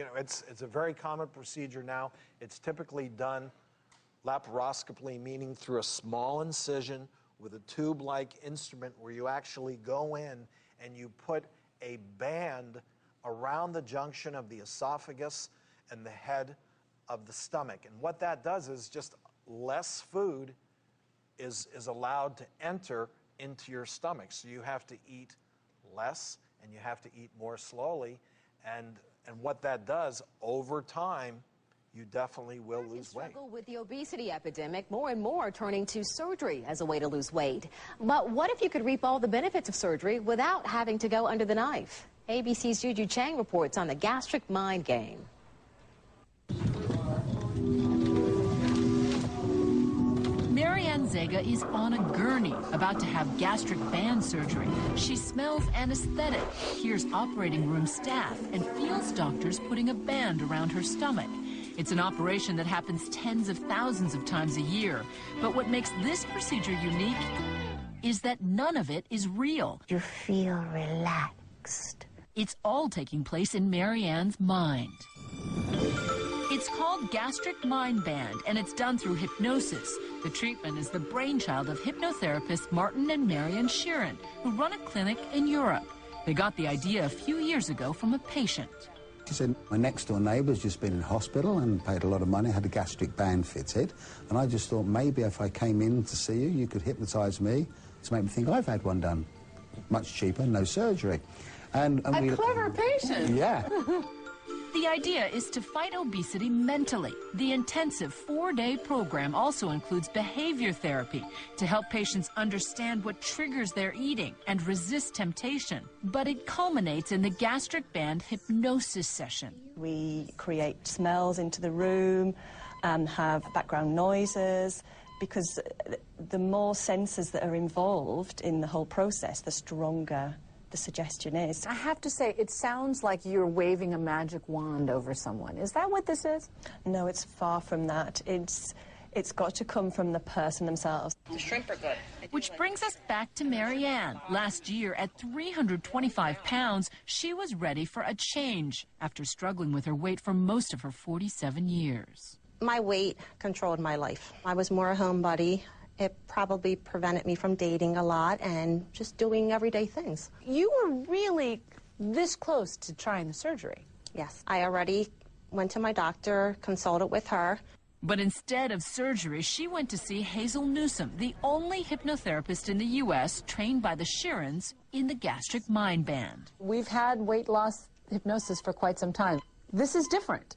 You know, it's a very common procedure now. It's typically done laparoscopically, meaning through a small incision with a tube-like instrument where you actually go in and you put a band around the junction of the esophagus and the head of the stomach. And what that does is just less food is allowed to enter into your stomach. So you have to eat less and you have to eat more slowly. And what that does over time, you definitely will lose weight. Struggle with the obesity epidemic, more and more turning to surgery as a way to lose weight. But what if you could reap all the benefits of surgery without having to go under the knife? ABC's Juju Chang reports on the gastric mind game. Marianne Zega is on a gurney, about to have gastric band surgery. She smells anesthetic, hears operating room staff, and feels doctors putting a band around her stomach. It's an operation that happens tens of thousands of times a year. But what makes this procedure unique is that none of it is real. You feel relaxed. It's all taking place in Marianne's mind. It's called Gastric Mind Band, and it's done through hypnosis. The treatment is the brainchild of hypnotherapists Martin and Marian Sheeran, who run a clinic in Europe. They got the idea a few years ago from a patient. She said, my next-door neighbour's just been in hospital and paid a lot of money, had a gastric band fitted, and I just thought maybe if I came in to see you, you could hypnotise me to make me think I've had one done. Much cheaper, no surgery. And a clever patient. Yeah. The idea is to fight obesity mentally. The intensive 4-day program also includes behavior therapy to help patients understand what triggers their eating and resist temptation. But it culminates in the gastric band hypnosis session. We create smells into the room and have background noises, because the more senses that are involved in the whole process, the stronger the suggestion is. I have to say, it sounds like you're waving a magic wand over someone. Is that what this is? No, it's far from that. It's got to come from the person themselves. The shrimp are good. Which brings us back to Marianne. Last year, at 325 pounds, she was ready for a change after struggling with her weight for most of her 47 years. My weight controlled my life. I was more a homebody. It probably prevented me from dating a lot and just doing everyday things. You were really this close to trying the surgery. Yes, I already went to my doctor, consulted with her. But instead of surgery, she went to see Hazel Newsom, the only hypnotherapist in the U.S. trained by the Sheerans in the gastric mind band. We've had weight loss hypnosis for quite some time. This is different.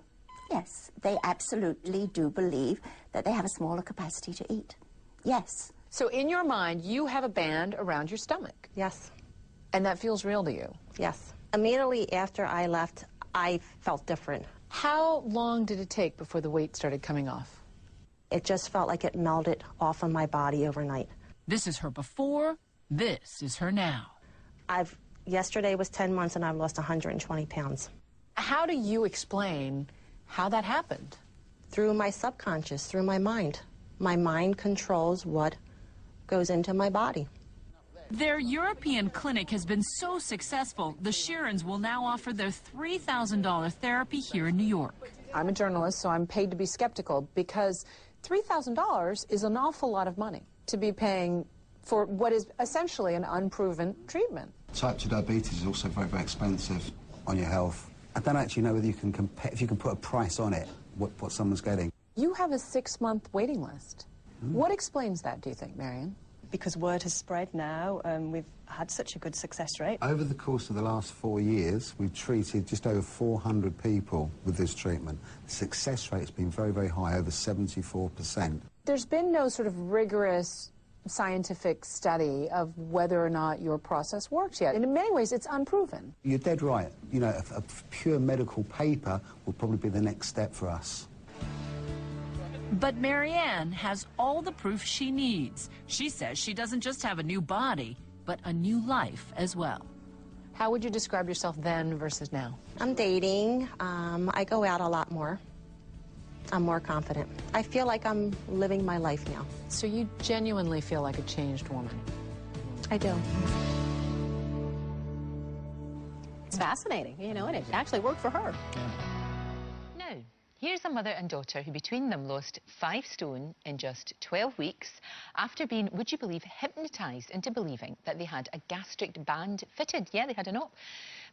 Yes, they absolutely do believe that they have a smaller capacity to eat. Yes. So in your mind, you have a band around your stomach. Yes. And that feels real to you? Yes. Immediately after I left, I felt different. How long did it take before the weight started coming off? It just felt like it melted off of my body overnight. This is her before, this is her now. Yesterday was 10 months and I've lost 120 pounds. How do you explain how that happened? Through my subconscious, through my mind. My mind controls what goes into my body. Their European clinic has been so successful, the Sheerans will now offer their $3,000 therapy here in New York. I'm a journalist, so I'm paid to be skeptical, because $3,000 is an awful lot of money to be paying for what is essentially an unproven treatment. Type 2 diabetes is also very, very expensive on your health. I don't actually know whether you can compare, if you can put a price on it, what someone's getting. You have a 6-month waiting list. What explains that, do you think, Marian? Because word has spread now, we've had such a good success rate. Over the course of the last 4 years, we've treated just over 400 people with this treatment. The success rate has been very, very high, over 74%. There's been no sort of rigorous scientific study of whether or not your process works yet. And in many ways, it's unproven. You're dead right. You know, a pure medical paper will probably be the next step for us. But Marianne has all the proof she needs. She says she doesn't just have a new body, but a new life as well. How would you describe yourself then versus now? I'm dating. I go out a lot more. I'm more confident. I feel like I'm living my life now. So you genuinely feel like a changed woman? I do. It's fascinating, you know, and it actually worked for her. Yeah. Here's a mother and daughter who between them lost 5 stone in just 12 weeks after being, would you believe, hypnotised into believing that they had a gastric band fitted. Yeah, they had an op.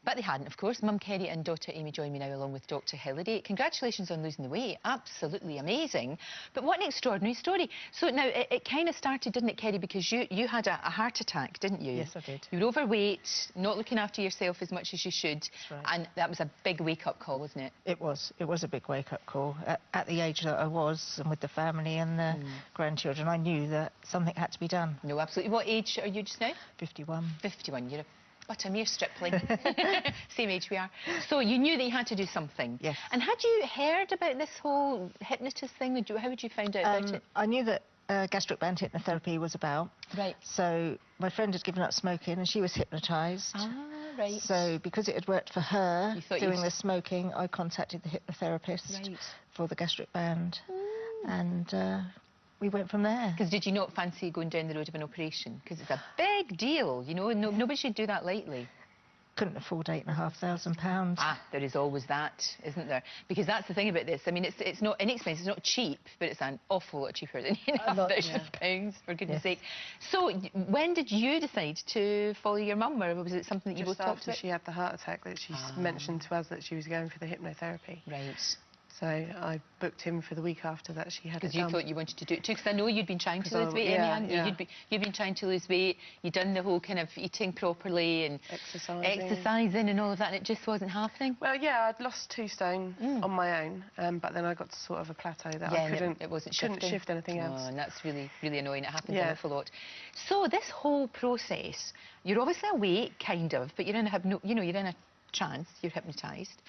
But they hadn't, of course. Mum Kerry and daughter Amy join me now along with Dr. Hilary. Congratulations on losing the weight. Absolutely amazing. But what an extraordinary story. So now, it kind of started, didn't it, Kerry, because you had a heart attack, didn't you? Yes, I did. You were overweight, not looking after yourself as much as you should. That's right. And that was a big wake-up call, wasn't it? It was a big wake-up call. At the age that I was, and with the family and the grandchildren, I knew that something had to be done. No, absolutely. What age are you just now? 51. 51. You're but a mere stripling. Same age we are. So you knew that you had to do something. Yes. And had you heard about this whole hypnotist thing? How would you find out about it? I knew that gastric band hypnotherapy was about. Right. So my friend had given up smoking and she was hypnotised. Ah, right. So because it had worked for her doing you'd... the smoking, I contacted the hypnotherapist for the gastric band. And we went from there. Because did you not fancy going down the road of an operation? Because it's a big deal, you know, nobody should do that lightly. Couldn't afford £8,500. Ah, there is always that, isn't there? Because that's the thing about this. I mean, it's not inexpensive, it's not cheap, but it's an awful lot cheaper than £8,500, for goodness sake. So, when did you decide to follow your mum, or was it something that you both talked about? She had the heart attack that she mentioned to us that she was going for the hypnotherapy. Right. So I booked him for the week after that she had it done. Because you thought you wanted to do it too, because I know you'd been trying to lose weight, Amy, hadn't you? You'd been trying to lose weight, you'd done the whole kind of eating properly and exercising and all of that, and it just wasn't happening. Well, yeah, I'd lost 2 stone on my own, but then I got to sort of a plateau that I couldn't shift anything else. And that's really, really annoying. It happens an awful lot. So this whole process, you're obviously awake, kind of, but you're in you're in a trance, you're hypnotised.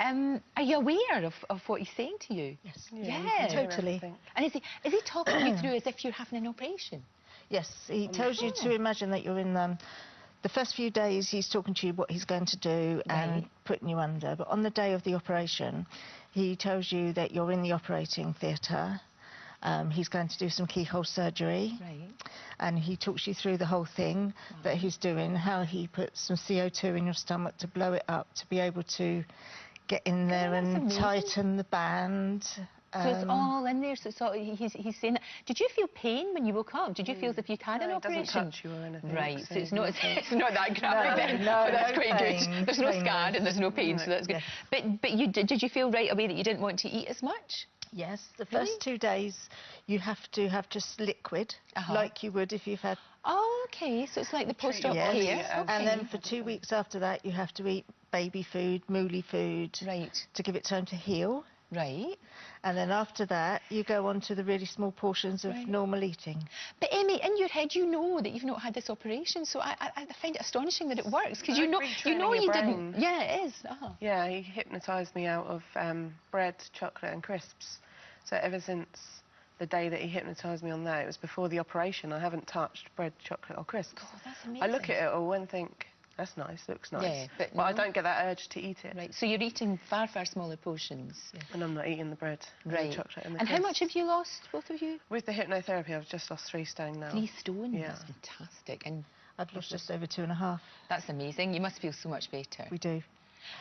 Are you aware of what he's saying to you? Yes. Yeah, totally. And is he talking you through as if you're having an operation? Yes, he tells you to imagine that you're in the first few days he's talking to you what he's going to do and putting you under. But on the day of the operation, he tells you that you're in the operating theatre. He's going to do some keyhole surgery. Right. And he talks you through the whole thing that he's doing, how he puts some CO2 in your stomach to blow it up to be able to get in there and tighten the band. So it's all in there. So it's all, he's saying that. Did you feel pain when you woke up? Did you feel as if you'd had an operation? It doesn't touch you or anything. Right, so it's not that graphic then. No, that's quite good. There's no scar and there's no pain, so that's good. But did you feel right away that you didn't want to eat as much? Yes, the first 2 days you have to have just liquid, like you would if you've had... Oh, OK, so it's like the post-op care. Okay. And then for 2 weeks after that you have to eat baby food, mooly food, to give it time to heal. Right. And then after that, you go on to the really small portions of normal eating. But Amy, in your head, you know that you've not had this operation, so I find it astonishing that it works, because you know you didn't. Yeah, it is. Yeah, he hypnotised me out of bread, chocolate and crisps. So ever since the day that he hypnotised me on there, it was before the operation, I haven't touched bread, chocolate or crisps. Oh, that's amazing. I look at it all and think, that's nice, looks nice. Yeah, but I don't get that urge to eat it. Right, so you're eating far, far smaller portions. Yeah. And I'm not eating the bread, and the chocolate and the And crisps. how much have you lost, both of you? With the hypnotherapy, I've just lost 3 stone now. 3 stone? Yeah. That's fantastic. And I've lost just over 2.5. That's amazing. You must feel so much better. We do.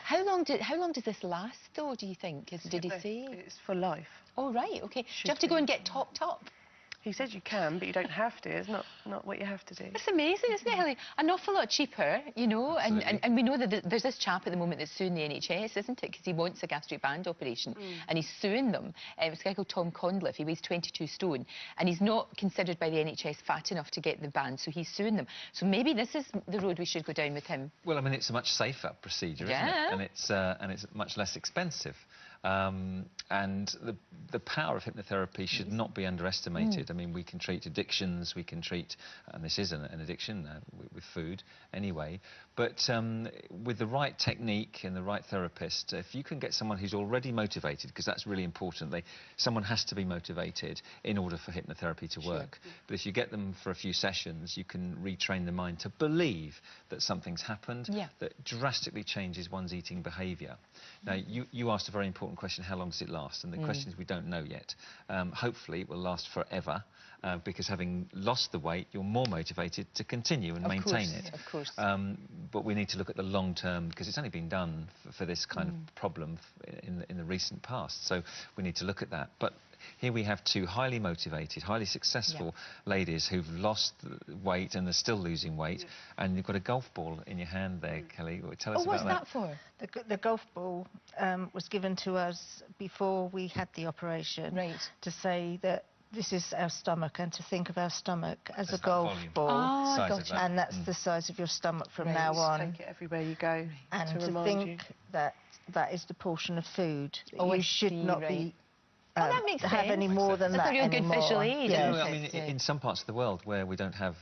How long does this last, though, do you think? Did he say? It's for life. Oh, right, OK. Do you have to go and get topped up? He said you can, but you don't have to. It's not what you have to do. It's amazing, isn't it, Hilary? An awful lot cheaper, you know, and we know that there's this chap at the moment that's suing the NHS, isn't it? Because he wants a gastric band operation, and he's suing them. It's a guy called Tom Conliffe. He weighs 22 stone, and he's not considered by the NHS fat enough to get the band, so he's suing them. So maybe this is the road we should go down with him. Well, I mean, it's a much safer procedure, isn't it? And it's much less expensive. And the power of hypnotherapy should not be underestimated. I mean, we can treat addictions, we can treat, and this is an addiction with food anyway, but with the right technique and the right therapist, if you can get someone who's already motivated, because that's really important, someone has to be motivated in order for hypnotherapy to work. But if you get them for a few sessions, you can retrain the mind to believe that something's happened that drastically changes one's eating behaviour. Now, you asked a very important question, how long does it last? And the question is, we don't know yet. Hopefully it will last forever, because having lost the weight, you're more motivated to continue and maintain it. Of course. But we need to look at the long term, because it's only been done for this kind of problem in the recent past. So we need to look at that. But here we have two highly motivated, highly successful ladies who've lost weight and are still losing weight, and you've got a golf ball in your hand there, Kelly. Tell us about that. What's that for? The golf ball was given to us before we had the operation to say that this is our stomach, and to think of our stomach as a golf ball. And that's the size of your stomach from now on. Take it everywhere you go. And to remind think that that is the portion of food that you I should see, not be that makes have sense. any more than That's that a real good anymore. visual aid. Yeah. I mean, in some parts of the world where we don't have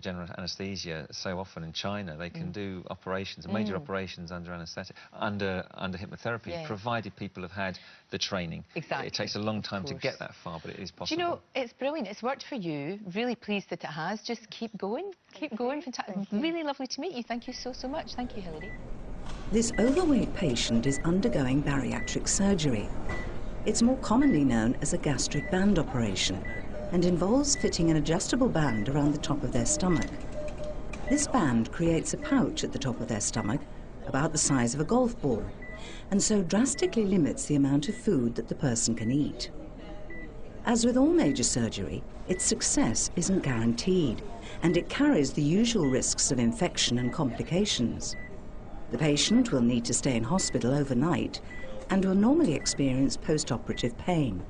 general anaesthesia so often, in China, they can do operations, major operations under anaesthetic, under hypnotherapy, provided people have had the training. Exactly. It takes a long time to get that far, but it is possible. Do you know, it's brilliant. It's worked for you. Really pleased that it has. Just keep going. Keep going. Fantastic. Really lovely to meet you. Thank you so, so much. Thank you, Hilary. This overweight patient is undergoing bariatric surgery. It's more commonly known as a gastric band operation and involves fitting an adjustable band around the top of their stomach. This band creates a pouch at the top of their stomach about the size of a golf ball, and so drastically limits the amount of food that the person can eat. As with all major surgery, its success isn't guaranteed, and it carries the usual risks of infection and complications. The patient will need to stay in hospital overnight and will normally experience post-operative pain.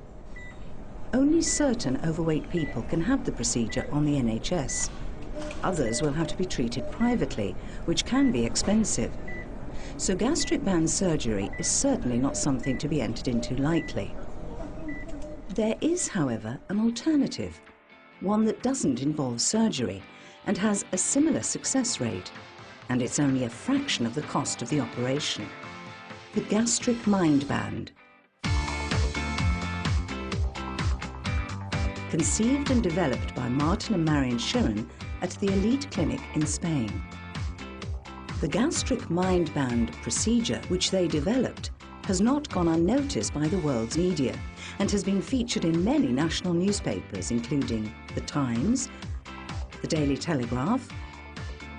Only certain overweight people can have the procedure on the NHS. Others will have to be treated privately, which can be expensive. So gastric band surgery is certainly not something to be entered into lightly. There is, however, an alternative, one that doesn't involve surgery and has a similar success rate, and it's only a fraction of the cost of the operation. The gastric mind band. Conceived and developed by Martin and Marion Schuren at the Elite Clinic in Spain. The gastric mind band procedure, which they developed, has not gone unnoticed by the world's media and has been featured in many national newspapers, including The Times, The Daily Telegraph,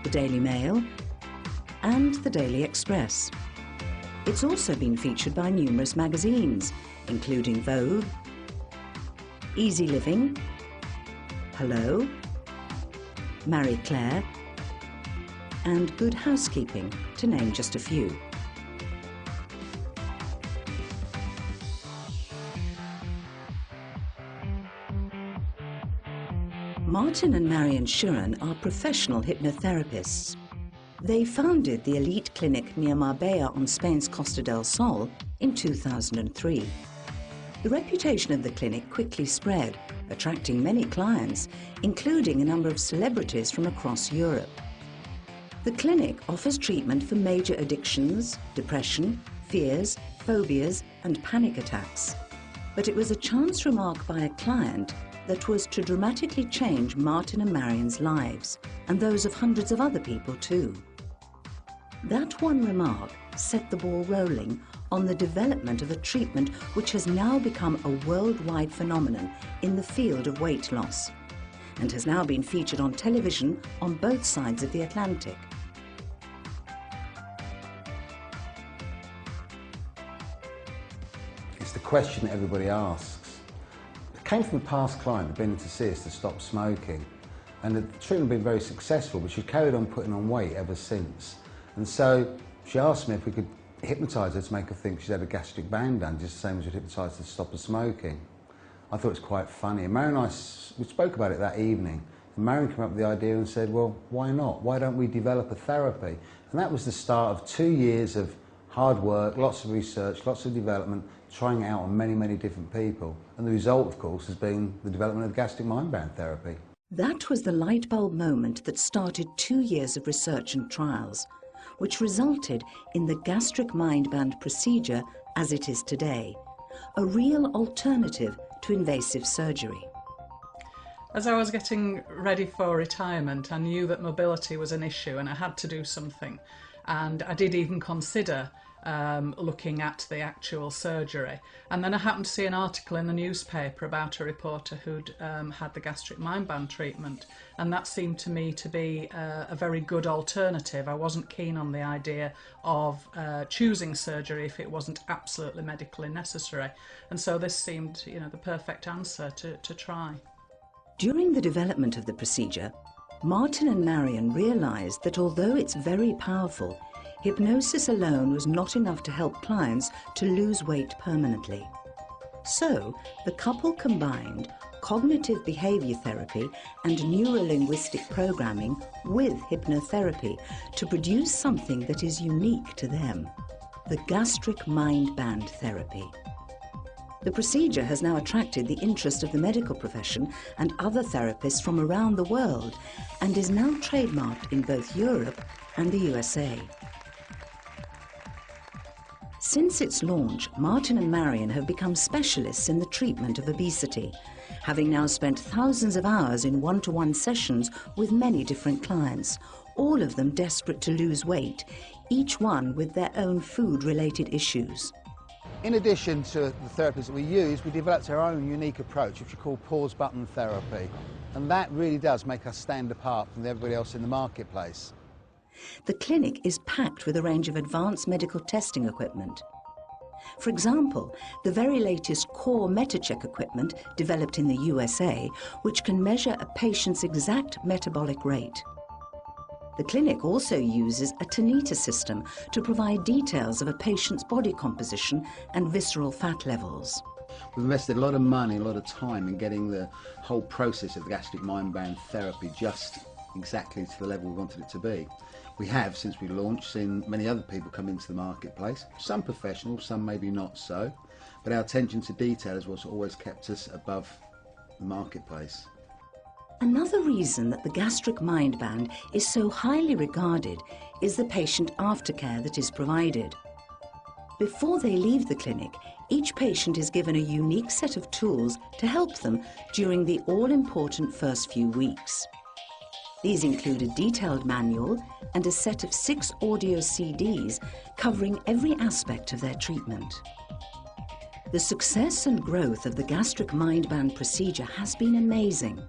The Daily Mail, and The Daily Express. It's also been featured by numerous magazines, including Vogue, Easy Living, Hello, Marie Claire, and Good Housekeeping, to name just a few. Martin and Marion Schuren are professional hypnotherapists. They founded the elite clinic near Marbella on Spain's Costa del Sol in 2003. The reputation of the clinic quickly spread, attracting many clients, including a number of celebrities from across Europe. The clinic offers treatment for major addictions, depression, fears, phobias, and panic attacks. But it was a chance remark by a client that was to dramatically change Martin and Marion's lives, and those of hundreds of other people too. That one remark set the ball rolling on the development of a treatment which has now become a worldwide phenomenon in the field of weight loss, and has now been featured on television on both sides of the Atlantic. It's the question that everybody asks. It came from a past client who'd been in to see us to stop smoking, and the treatment had been very successful, but she carried on putting on weight ever since. And so she asked me if we could hypnotise her to make her think she'd had a gastric band done, just the same as we'd hypnotise her to stop her smoking. I thought it was quite funny. And Marion and I, we spoke about it that evening. And Marion came up with the idea and said, well, why not? Why don't we develop a therapy? And that was the start of 2 years of hard work, lots of research, lots of development, trying it out on many, many different people. And the result, of course, has been the development of gastric mind band therapy. That was the light bulb moment that started 2 years of research and trials, which resulted in the gastric mind band procedure as it is today, a real alternative to invasive surgery. As I was getting ready for retirement, I knew that mobility was an issue and I had to do something. And I did even consider looking at the actual surgery. And then I happened to see an article in the newspaper about a reporter who'd had the gastric mind band treatment, and that seemed to me to be a very good alternative. I wasn't keen on the idea of choosing surgery if it wasn't absolutely medically necessary, and so this seemed, you know, the perfect answer to try. During the development of the procedure, Martin and Marion realised that although it's very powerful, hypnosis alone was not enough to help clients to lose weight permanently. So, the couple combined cognitive behaviour therapy and neurolinguistic programming with hypnotherapy to produce something that is unique to them, the gastric mind band therapy. The procedure has now attracted the interest of the medical profession and other therapists from around the world and is now trademarked in both Europe and the USA. Since its launch, Martin and Marion have become specialists in the treatment of obesity, having now spent thousands of hours in one-to-one sessions with many different clients, all of them desperate to lose weight, each one with their own food-related issues. In addition to the therapies that we use, we developed our own unique approach, which we call pause button therapy. And that really does make us stand apart from everybody else in the marketplace. The clinic is packed with a range of advanced medical testing equipment. For example, the very latest core MetaCheck equipment developed in the USA, which can measure a patient's exact metabolic rate. The clinic also uses a Tanita system to provide details of a patient's body composition and visceral fat levels. We've invested a lot of money, a lot of time in getting the whole process of the gastric mind band therapy just exactly to the level we wanted it to be. We have, since we launched, seen many other people come into the marketplace, some professionals, some maybe not so, but our attention to detail is what's always kept us above the marketplace. Another reason that the gastric mind band is so highly regarded is the patient aftercare that is provided. Before they leave the clinic, each patient is given a unique set of tools to help them during the all-important first few weeks. These include a detailed manual and a set of 6 audio CDs covering every aspect of their treatment. The success and growth of the gastric mind band procedure has been amazing.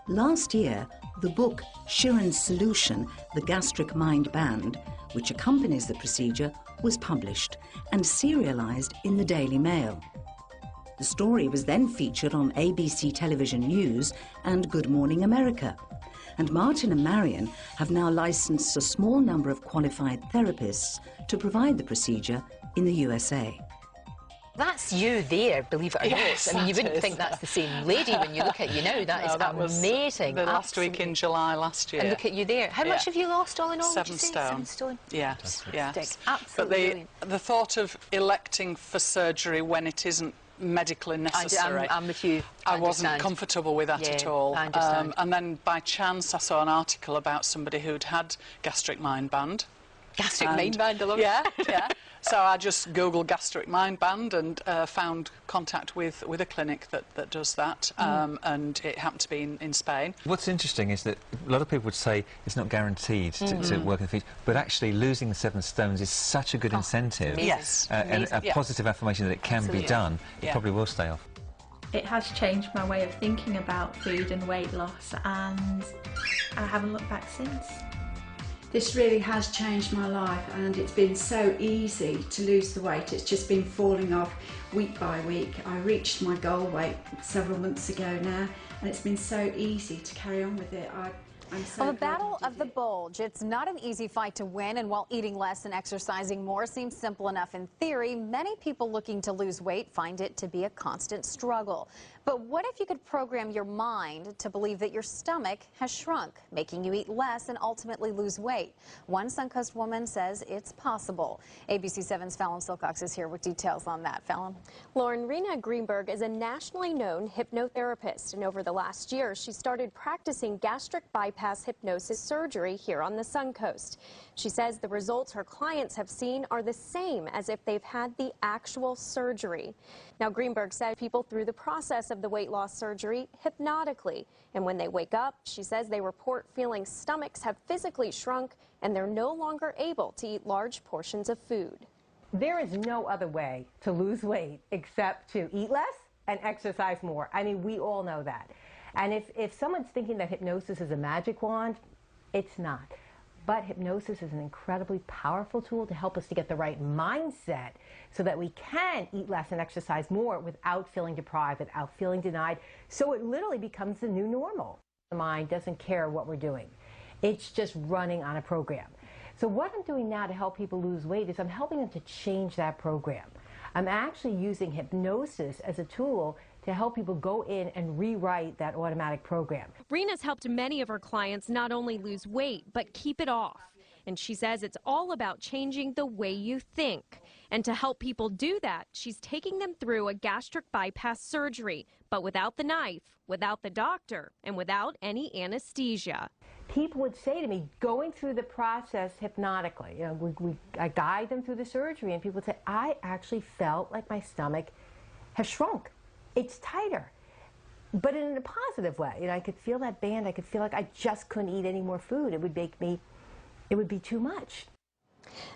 Last year, the book Sheeran's Solution, The Gastric Mind Band, which accompanies the procedure, was published and serialized in the Daily Mail. The story was then featured on ABC Television News and Good Morning America, and Martin and Marion have now licensed a small number of qualified therapists to provide the procedure in the USA. That's you there, believe it or yes, not. I mean, you wouldn't is. think that's the same lady when you look at you now. That is amazing. The last week in July last year. And look at you there. How much have you lost all in all? 7 stone. 7 stone. Yes, yes. Absolutely. But the thought of electing for surgery when it isn't medically necessary, I'm with you. I wasn't comfortable with that at all. I understand. And then by chance I saw an article about somebody who'd had gastric mind band. Gastric mind band, I love it. Yeah. So I just Googled gastric mind band and found contact with a clinic that does that, and it happened to be in Spain. What's interesting is that a lot of people would say it's not guaranteed to work in the future, but actually losing the 7 stones is such a good incentive. Yes. And a positive affirmation that it can be done, it probably will stay off. It has changed my way of thinking about food and weight loss, and I haven't looked back since. This really has changed my life, and it's been so easy to lose the weight. It's just been falling off week by week. I reached my goal weight several months ago now, and it's been so easy to carry on with it. I'm so Well, the battle of the bulge, it's not an easy fight to win, and while eating less and exercising more seems simple enough in theory, many people looking to lose weight find it to be a constant struggle. But what if you could program your mind to believe that your stomach has shrunk, making you eat less and ultimately lose weight? One Suncoast woman says it's possible. ABC 7's Fallon Silcox is here with details on that. Fallon? Lauren, Rena Greenberg is a nationally known hypnotherapist, and over the last year, she started practicing gastric bypass hypnosis surgery here on the Suncoast. She says the results her clients have seen are the same as if they've had the actual surgery. Now, Greenberg said people through the process of the weight loss surgery hypnotically, and when they wake up, she says they report feeling stomachs have physically shrunk and they're no longer able to eat large portions of food. There is no other way to lose weight except to eat less and exercise more. I mean, we all know that. And if someone's thinking that hypnosis is a magic wand, it's not. But hypnosis is an incredibly powerful tool to help us to get the right mindset so that we can eat less and exercise more without feeling deprived, without feeling denied. So it literally becomes the new normal. The mind doesn't care what we're doing. It's just running on a program. So what I'm doing now to help people lose weight is I'm helping them to change that program. I'm actually using hypnosis as a tool to help people go in and rewrite that automatic program. Rena's helped many of her clients not only lose weight, but keep it off. And she says it's all about changing the way you think. And to help people do that, she's taking them through a gastric bypass surgery, but without the knife, without the doctor, and without any anesthesia. People would say to me, going through the process hypnotically, you know, I guide them through the surgery, and people would say, I actually felt like my stomach has shrunk. It's tighter, but in a positive way. You know, I could feel that band. I could feel like I just couldn't eat any more food. It would make me, it would be too much.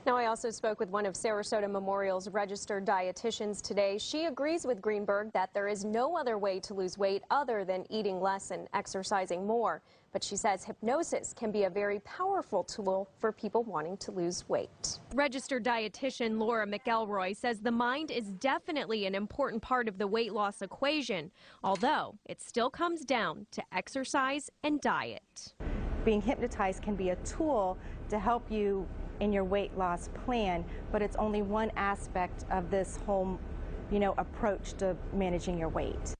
Now, I also spoke with one of Sarasota Memorial's registered dietitians today. She agrees with Greenberg that there is no other way to lose weight other than eating less and exercising more. But she says hypnosis can be a very powerful tool for people wanting to lose weight. Registered dietitian Laura McElroy says the mind is definitely an important part of the weight loss equation, although it still comes down to exercise and diet. Being hypnotized can be a tool to help you in your weight loss plan, but it's only one aspect of this whole, approach to managing your weight.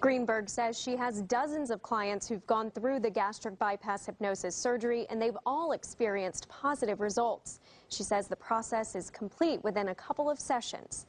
Greenberg says she has dozens of clients who've gone through the gastric bypass hypnosis surgery, and they've all experienced positive results. She says the process is complete within a couple of sessions.